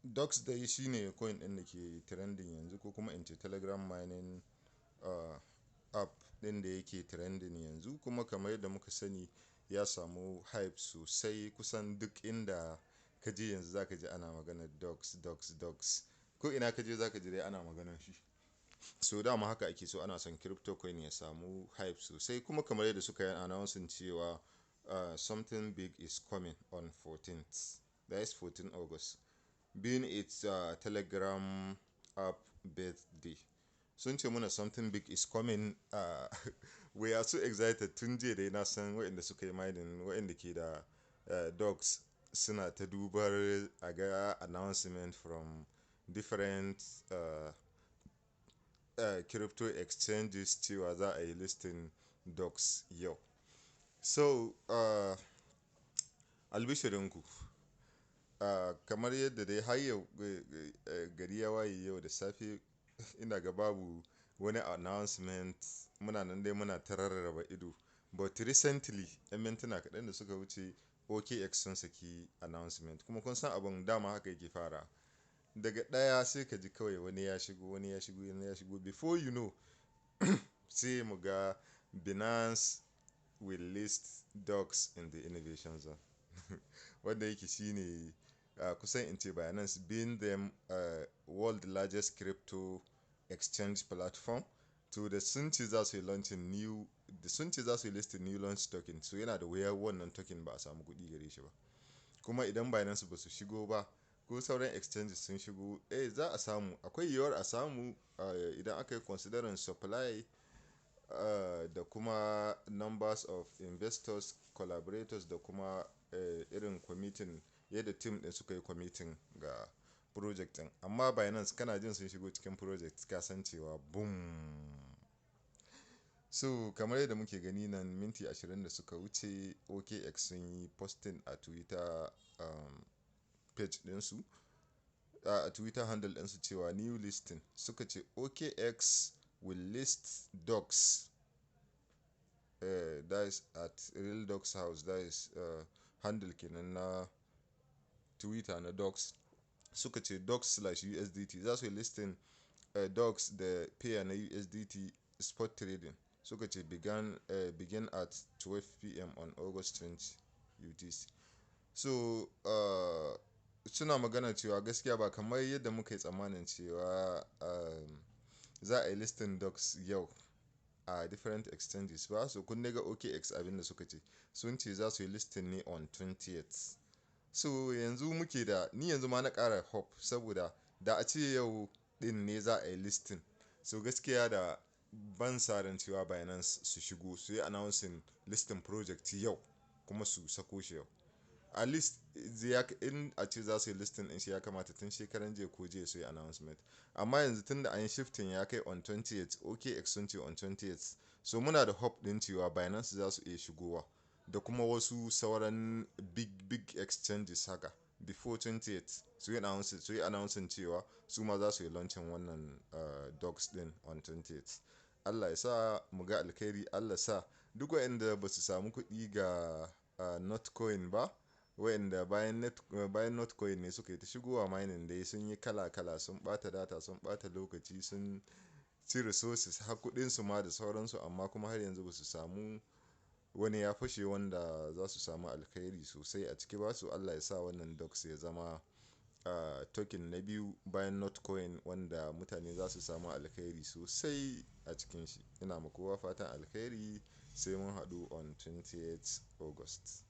Docs dai shine coin ɗin da ke trending yanzu, ko kuma in ce Telegram mining app ɗin da yake trending yanzu. Kuma kamar yadda muka sani ya samu hype sosai, kusan duk inda ka je yanzu za ka ji ana maganar docs. Ko ina ka je za ka ji dai ana maganar shi. So dama haka ake so, ana son crypto coin ya samu hype sosai. Kuma kamar yadda suka yi announcing cewa something big is coming on 14th, that is 14 August, being its Telegram app birthday. Sun ce muna something big is coming. We are so excited. Tun jiya dai na san waɗanda suka yi mining, waɗanda ke da docs suna ta dubar a ga announcement from different crypto exchanges cewa za a yi listing docs yau. So albishirinku, kamar yadda dai har yau gari ya waye yau da safe, ina ga babu wani announcement. Muna nan dai muna ta rarraba ido. But recently, 'yan mintuna kaɗan da suka wuce, OKX sun saki announcement. Kuma kun san abin dama haka yake fara. Daga ɗaya sai ka ji kawai wani ya shigo. Before you know, sai mu ga Binance will list docs in the innovation zone. Wanda yake shine kusan in ce Binance being them world largest crypto exchange platform. To da sun ce za su yi launching new, da sun ce za su yi listing new launch token. So yana da wuya wannan token ba a samu kuɗi gare shi ba. Kuma idan Binance ba su shigo ba, ko sauran exchanges sun shigo, za a samu. Akwai yiwuwar a samu idan aka yi considering supply da kuma numbers of investors, collaborators, da kuma irin committing, yadda team ɗin suka yi committing ga project ɗin. Amma Binance kana jin sun shigo cikin project ka san cewa boom. So kamar yadda muke gani nan, minti 20 da suka wuce, OKX sun yi posting a Twitter page ɗinsu, a Twitter handle ɗinsu cewa new listing. Suka ce OKX will list docs, that is at real docs house, that is handle kenan na Twitter na docs. Suka ce docs/USDT za su yi listing docs da pair na USDT spot trading. Suka ce begin at 12 PM on August 20 UTC. So suna magana cewa gaskiya ba kamar yadda muka yi tsammanin cewa za a yi listing docs yau a different exchanges ba. So kun daga OKX abin da suka ce, sun ce za su yi listing ne on 20th. So yanzu muke da, ni yanzu ma na ƙara hope, saboda da a ce yau ɗin ne za a yi listing. So gaskiya da ban sa ran cewa Binance su shigo su yi announcing listing project yau kuma su sako shi yau. At least in a ce za su yi listing ɗin shi, ya kamata tun shekaran jiya ko jiya su yi announcement. Amma yanzu tun da an yi shifting ya kai on 20th, OKX sun ce on 20th. So muna da hope ɗin cewa Binance za su iya shigowa da kuma wasu sauran big exchanges haka before 20th su yi announcing cewa su ma za su yi launching wannan docs ɗin on 20th. Allah ya sa mu ga alkhairi. Allah sa duk waɗanda ba su samu kuɗi ga Notcoin ba, waɗanda bayan Notcoin ne suka yi ta shigowa mining dai, sun yi kala, sun ɓata data, sun ɓata lokaci, sun ci resources har kuɗinsu ma da sauransu, amma kuma har yanzu ba su samu wani ya fashe wanda za su samu alkhairi sosai a ciki ba. Su Allah ya sa wannan docs ya zama token na biyu bayan Notcoin wanda mutane za su samu alkhairi sosai a cikin shi. Ina ma kowa fatan alkhairi, sai mun haɗu on 20th August.